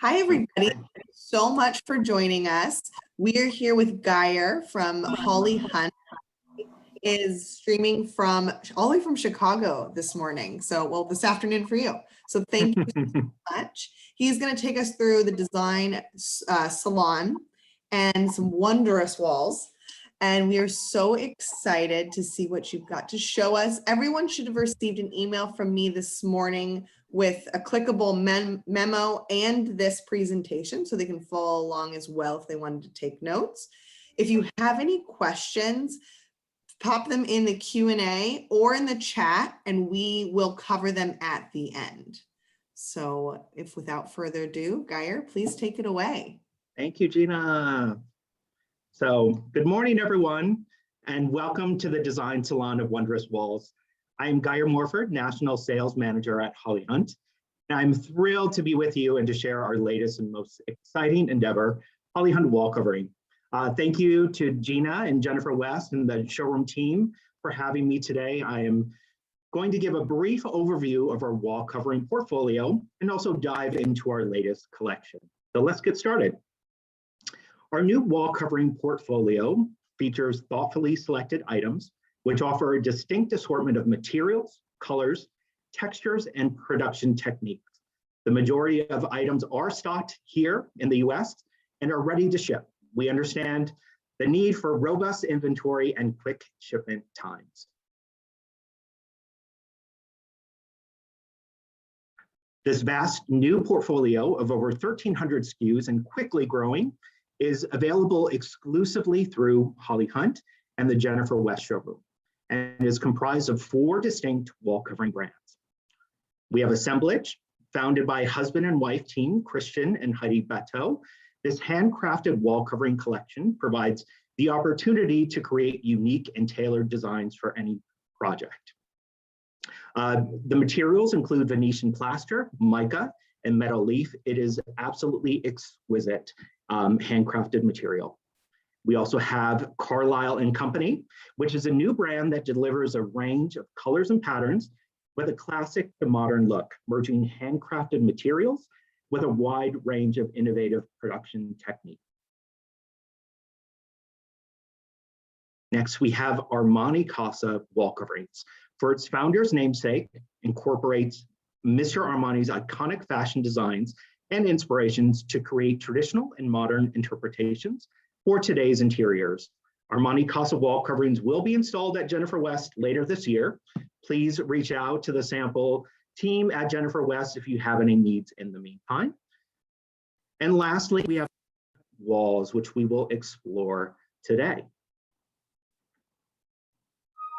Hi, everybody. Thank you so much for joining us. We are here with Geyer from Holly Hunt. Is streaming from all the way from Chicago this morning. Well, this afternoon for you. So thank you so much. He's going to take us through the design salon and some wondrous walls. And we are so excited to see what you've got to show us. Everyone should have received an email from me this morning with a clickable memo and this presentation so they can follow along as well if they wanted to take notes. If you have any questions, pop them in the Q&A or in the chat and we will cover them at the end. So if without further ado, Geyer, please take it away. Thank you, Gina. So good morning, everyone, and welcome to the Design Salon of Wondrous Walls. I am Geyer Morford, National Sales Manager at Holly Hunt, and I'm thrilled to be with you and to share our latest and most exciting endeavor, Holly Hunt wall covering. Thank you to Gina and Jennifer West and the showroom team for having me today. I am going to give a brief overview of our wall covering portfolio and also dive into our latest collection. So let's get started. Our new wall covering portfolio features thoughtfully selected items which offer a distinct assortment of materials, colors, textures, and production techniques. The majority of items are stocked here in the US and are ready to ship. We understand the need for robust inventory and quick shipment times. This vast new portfolio of over 1,300 SKUs and quickly growing is available exclusively through Holly Hunt and the Jennifer West showroom, and is comprised of 4 distinct wall covering brands. We have Assemblage, founded by husband and wife team Christian and Heidi Bateau. This handcrafted wall covering collection provides the opportunity to create unique and tailored designs for any project. The materials include Venetian plaster, mica, and metal leaf. It is absolutely exquisite handcrafted material. We also have Carlisle and Company, which is a new brand that delivers a range of colors and patterns with a classic to modern look, merging handcrafted materials with a wide range of innovative production techniques. Next, we have Armani Casa wall coverings. For its founder's namesake, incorporates Mr. Armani's iconic fashion designs and inspirations to create traditional and modern interpretations for today's interiors. Armani Casa wall coverings will be installed at Jennifer West later this year. Please reach out to the sample team at Jennifer West if you have any needs in the meantime. And lastly, we have walls, which we will explore today.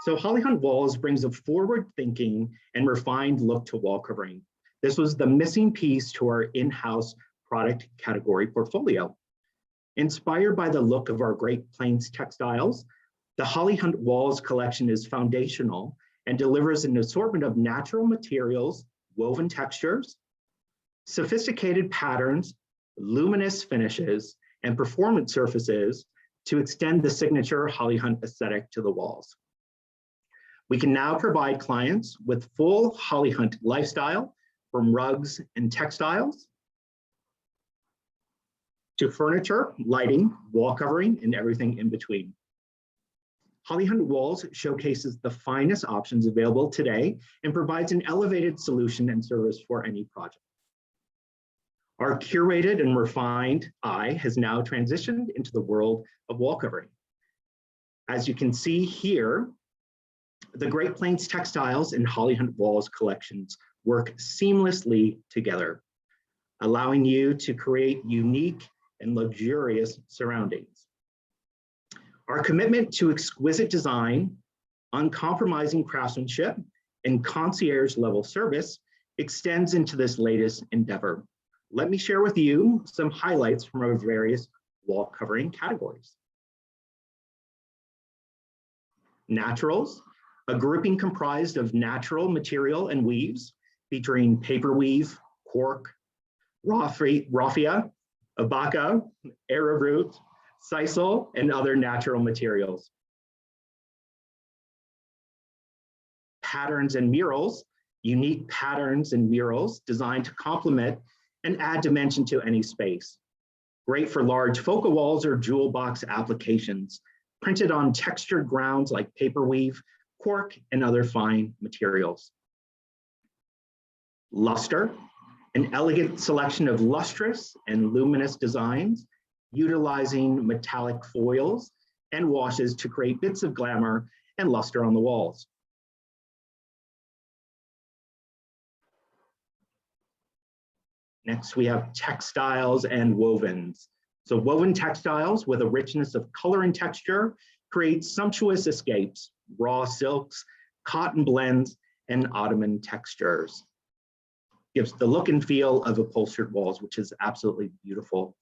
So Holly Hunt Walls brings a forward-thinking and refined look to wall covering. This was the missing piece to our in-house product category portfolio. Inspired by the look of our Great Plains textiles, the Holly Hunt Walls collection is foundational and delivers an assortment of natural materials, woven textures, sophisticated patterns, luminous finishes, and performance surfaces to extend the signature Holly Hunt aesthetic to the walls. We can now provide clients with full Holly Hunt lifestyle, from rugs and textiles to furniture, lighting, wall covering, and everything in between. Holly Hunt Walls showcases the finest options available today and provides an elevated solution and service for any project. Our curated and refined eye has now transitioned into the world of wall covering. As you can see here, the Great Plains textiles and Holly Hunt Walls collections work seamlessly together, allowing you to create unique and luxurious surroundings. Our commitment to exquisite design, uncompromising craftsmanship, and concierge level service extends into this latest endeavor. Let me share with you some highlights from our various wall covering categories. Naturals, a grouping comprised of natural material and weaves, featuring paper weave, cork, raffia, abaca, arrowroot, sisal, and other natural materials. Patterns and murals, unique patterns and murals designed to complement and add dimension to any space. Great for large focal walls or jewel box applications, printed on textured grounds like paper weave, cork, and other fine materials. Luster, an elegant selection of lustrous and luminous designs, utilizing metallic foils and washes to create bits of glamour and luster on the walls. Next, we have textiles and wovens. So woven textiles with a richness of color and texture create sumptuous escapes, raw silks, cotton blends, and ottoman textures. Gives the look and feel of upholstered walls, which is absolutely beautiful.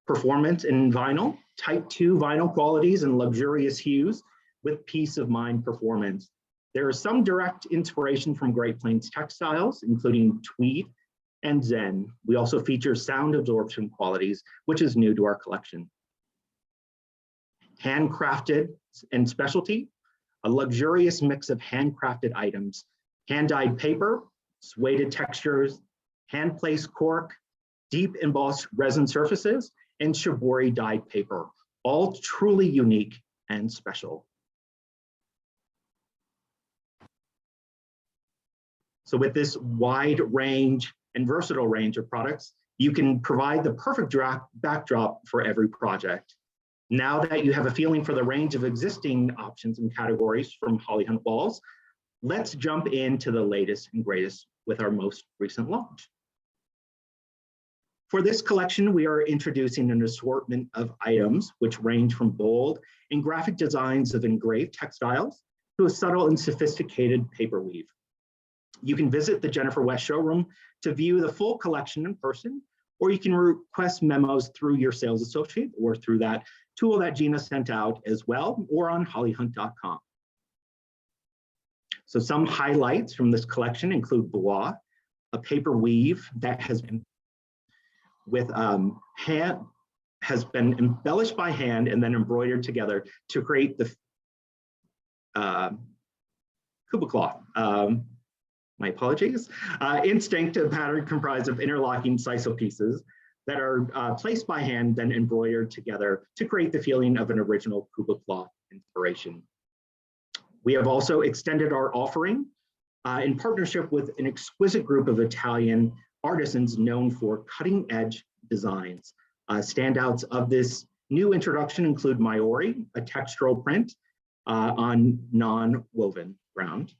Performance in vinyl, type 2 vinyl qualities and luxurious hues with peace of mind performance. There is some direct inspiration from Great Plains textiles, including tweed and zen. We also feature sound absorption qualities, which is new to our collection. Handcrafted and specialty, a luxurious mix of handcrafted items, hand-dyed paper, suede textures, hand-placed cork, deep embossed resin surfaces, and shibori dyed paper, all truly unique and special. So with this wide range and versatile range of products, you can provide the perfect backdrop for every project. Now that you have a feeling for the range of existing options and categories from Holly Hunt Walls, let's jump into the latest and greatest with our most recent launch. For this collection, we are introducing an assortment of items which range from bold and graphic designs of engraved textiles to a subtle and sophisticated paper weave. You can visit the Jennifer West showroom to view the full collection in person, or you can request memos through your sales associate or through that tool that Gina sent out as well, or on hollyhunt.com. So some highlights from this collection include Bois, a paper weave that has been embellished by hand and then embroidered together to create the kuba cloth. My apologies. Instinct, a pattern comprised of interlocking sisal pieces that are placed by hand, then embroidered together to create the feeling of an original kuba cloth inspiration. We have also extended our offering in partnership with an exquisite group of Italian artisans known for cutting edge designs. Standouts of this new introduction include Maori, a textural print on non-woven ground.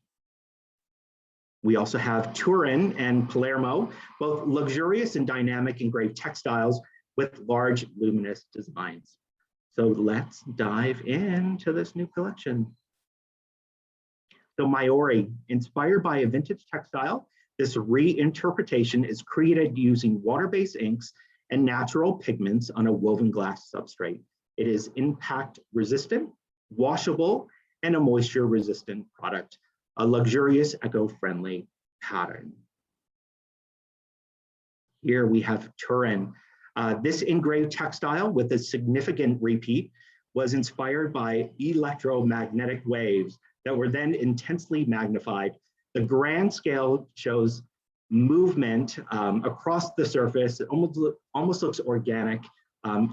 We also have Turin and Palermo, both luxurious and dynamic engraved textiles with large luminous designs. So let's dive into this new collection. So Maori, inspired by a vintage textile, this reinterpretation is created using water-based inks and natural pigments on a woven glass substrate. It is impact resistant, washable, and a moisture resistant product, a luxurious eco-friendly pattern. Here we have Turin. This engraved textile with a significant repeat was inspired by electromagnetic waves that were then intensely magnified. The grand scale shows movement across the surface. It almost looks organic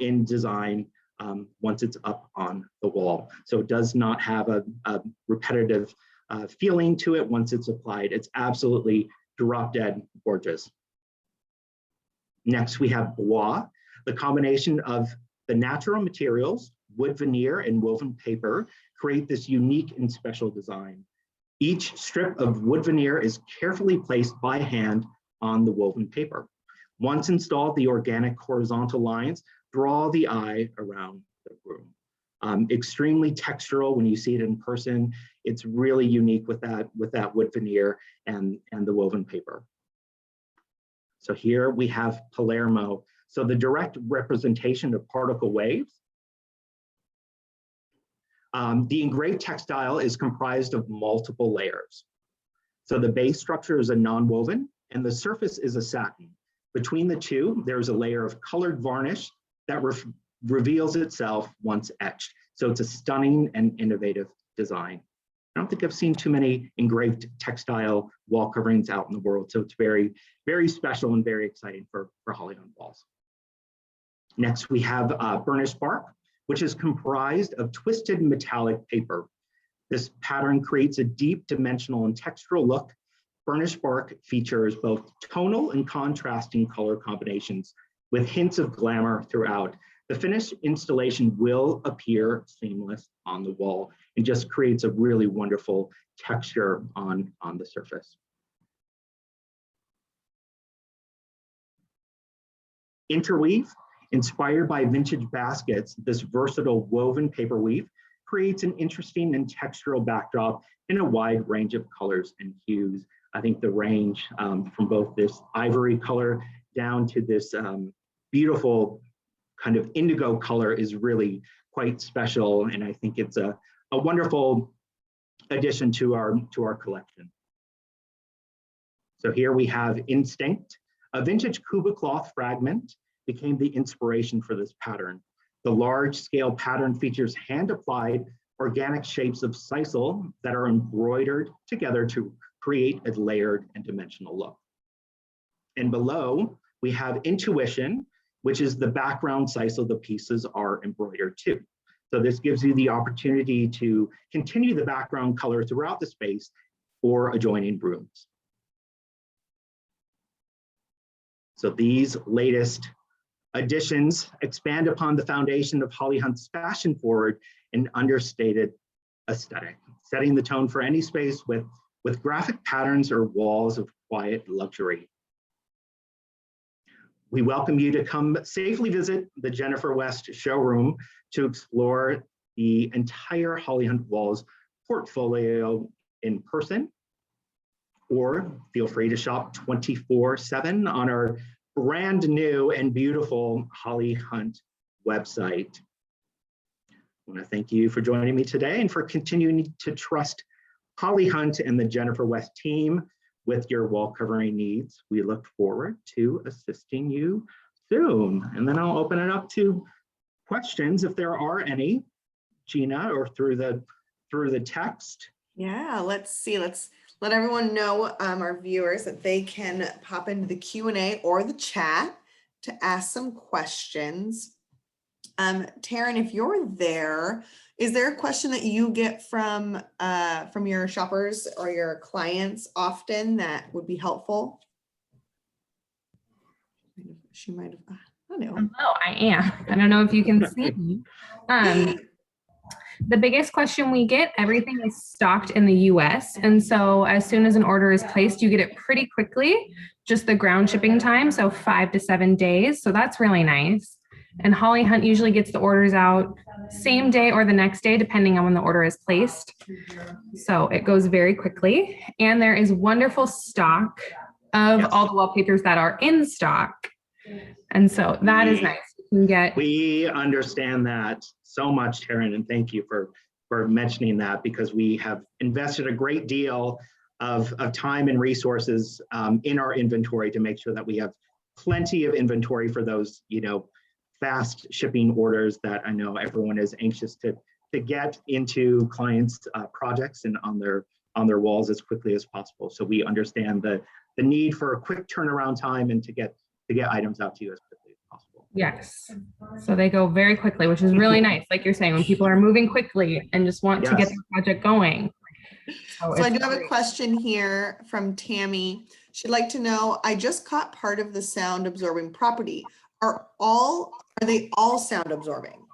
in design once it's up on the wall. So it does not have a repetitive feeling to it once it's applied. It's absolutely drop dead gorgeous. Next, we have Bois, the combination of the natural materials, wood veneer and woven paper create this unique and special design. Each strip of wood veneer is carefully placed by hand on the woven paper. Once installed, the organic horizontal lines draw the eye around the room. Extremely textural when you see it in person. It's really unique with that wood veneer and the woven paper. So here we have Palermo. So the direct representation of particle waves. The engraved textile is comprised of multiple layers. So the base structure is a non-woven and the surface is a satin. Between the two, there's a layer of colored varnish that reveals itself once etched. So it's a stunning and innovative design. I don't think I've seen too many engraved textile wall coverings out in the world. So it's very, very special and very exciting for Holly Hunt walls. Next, we have burnished bark, which is comprised of twisted metallic paper. This pattern creates a deep dimensional and textural look. Burnished bark features both tonal and contrasting color combinations with hints of glamour throughout. The finished installation will appear seamless on the wall and just creates a really wonderful texture on the surface. Interweave, inspired by vintage baskets, this versatile woven paper weave creates an interesting and textural backdrop in a wide range of colors and hues. I think the range from both this ivory color down to this beautiful kind of indigo color is really quite special. And I think it's a wonderful addition to our collection. So here we have Instinct, a vintage Kuba cloth fragment became the inspiration for this pattern. The large scale pattern features hand-applied organic shapes of sisal that are embroidered together to create a layered and dimensional look. And below, we have Intuition, which is the background sisal the pieces are embroidered to. So this gives you the opportunity to continue the background color throughout the space or adjoining rooms. So these latest additions expand upon the foundation of Holly Hunt's fashion-forward and understated aesthetic, setting the tone for any space with graphic patterns or walls of quiet luxury. We welcome you to come safely visit the Jennifer West showroom to explore the entire Holly Hunt Walls portfolio in person, or feel free to shop 24/7 on our brand new and beautiful Holly Hunt website. I want to thank you for joining me today and for continuing to trust Holly Hunt and the Jennifer West team with your wall covering needs. We look forward to assisting you soon. And then I'll open it up to questions if there are any, Gina, or through the text. Yeah, let's see. Let's let everyone know, our viewers, that they can pop into the Q&A or the chat to ask some questions. Taryn, if you're there, is there a question that you get from your shoppers or your clients often that would be helpful? She might have, I don't know. Hello, I am. I don't know if you can see me. The biggest question we get, everything is stocked in the US. And so as soon as an order is placed, you get it pretty quickly, just the ground shipping time. So 5 to 7 days. So that's really nice. And Holly Hunt usually gets the orders out same day or the next day, depending on when the order is placed. So it goes very quickly. And there is wonderful stock of all the wallpapers that are in stock. And so that is nice. You can get. We understand that so much, Taryn, and thank you for mentioning that, because we have invested a great deal of time and resources in our inventory to make sure that we have plenty of inventory for those, fast shipping orders that I know everyone is anxious to get into clients' projects and on their walls as quickly as possible. So we understand the need for a quick turnaround time and to get items out to you as quickly as possible. Yes. So they go very quickly, which is really nice. Like you're saying, when people are moving quickly and just want to get their project going. So I do have a question here from Tammy. She'd like to know, I just caught part of the sound absorbing property. Are they all sound absorbing?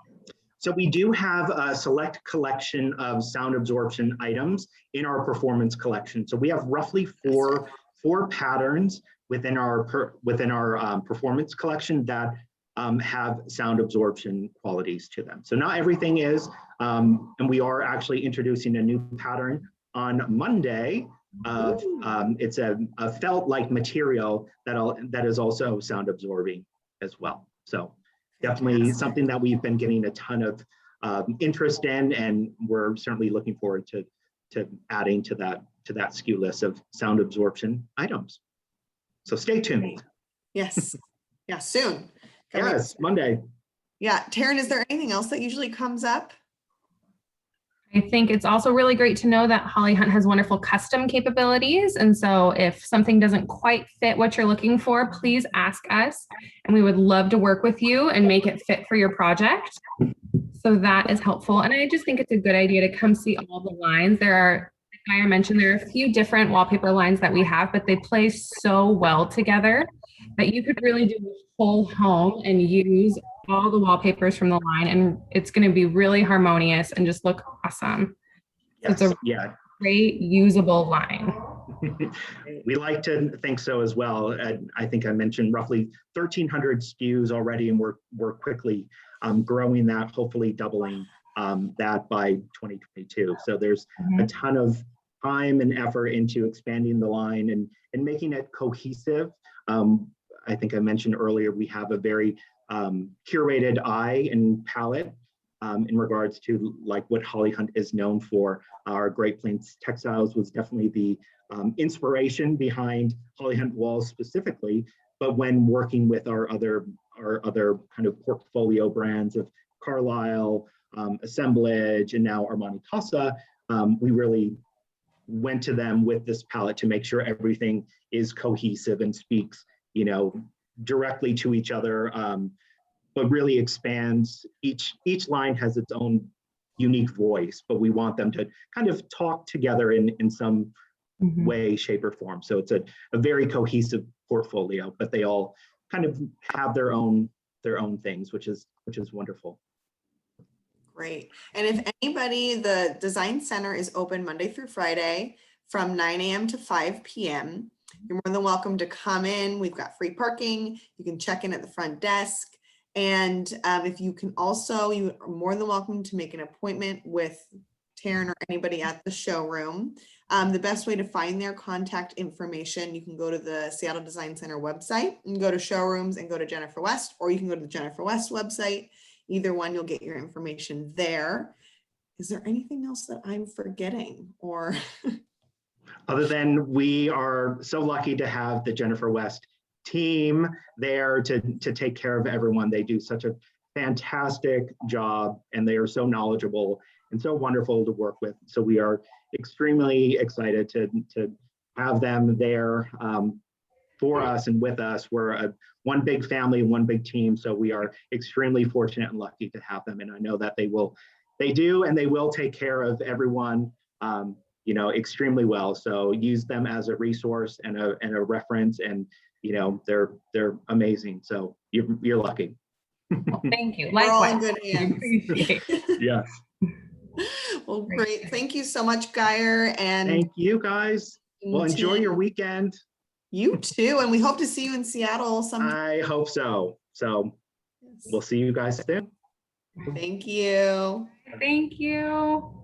So we do have a select collection of sound absorption items in our performance collection. So we have roughly four patterns within our performance collection that have sound absorption qualities to them. So not everything is, and we are actually introducing a new pattern on Monday of it's a felt-like material that is also sound absorbing as well. So definitely something that we've been getting a ton of interest in, and we're certainly looking forward to adding to that SKU list of sound absorption items. So stay tuned. Yes. Yeah, soon. Yes, Monday. Yeah. Taryn, is there anything else that usually comes up? I think it's also really great to know that Holly Hunt has wonderful custom capabilities. And so if something doesn't quite fit what you're looking for, please ask us. And we would love to work with you and make it fit for your project. So that is helpful. And I just think it's a good idea to come see all the lines. Like I mentioned, there are a few different wallpaper lines that we have, but they play so well together that you could really do a whole home and use all the wallpapers from the line, and it's going to be really harmonious and just look awesome. Yes, It's a yeah. great usable line. We like to think so as well. I think I mentioned roughly 1,300 SKUs already, and we're quickly growing that, hopefully doubling that by 2022. So there's a ton of time and effort into expanding the line and making it cohesive. I think I mentioned earlier, we have a very curated eye and palette in regards to like what Holly Hunt is known for. Our Great Plains Textiles was definitely the inspiration behind Holly Hunt walls specifically, but when working with our other kind of portfolio brands of Carlisle, Assemblage, and now Armani Casa, we really went to them with this palette to make sure everything is cohesive and speaks, you know, directly to each other, but really expands. Each line has its own unique voice, but we want them to kind of talk together in some way, shape, or form. So it's a very cohesive portfolio, but they all kind of have their own things, which is wonderful. Great. And if anybody, the Design Center is open Monday through Friday from 9 a.m. to 5 p.m. You're more than welcome to come in. We've got free parking. You can check in at the front desk. And if you can also, you are more than welcome to make an appointment with Taryn or anybody at the showroom. The best way to find their contact information, you can go to the Seattle Design Center website and go to showrooms and go to Jennifer West, or you can go to the Jennifer West website. Either one, you'll get your information there. Is there anything else that I'm forgetting or? Other than we are so lucky to have the Jennifer West team there to take care of everyone. They do such a fantastic job and they are so knowledgeable and so wonderful to work with. So we are extremely excited to have them there for us and with us. We're one big family, one big team. So we are extremely fortunate and lucky to have them. And I know that they do, and they will take care of everyone, you know, extremely well. So use them as a resource and a reference, and you know, they're amazing. So you're lucky. Well, thank you. We're all in Likewise. good hands. Yes. Well, great. Thank you so much, Geyer. And thank you guys. Well, enjoy your weekend. You too. And we hope to see you in Seattle sometime. I hope so. So we'll see you guys soon. Thank you. Thank you.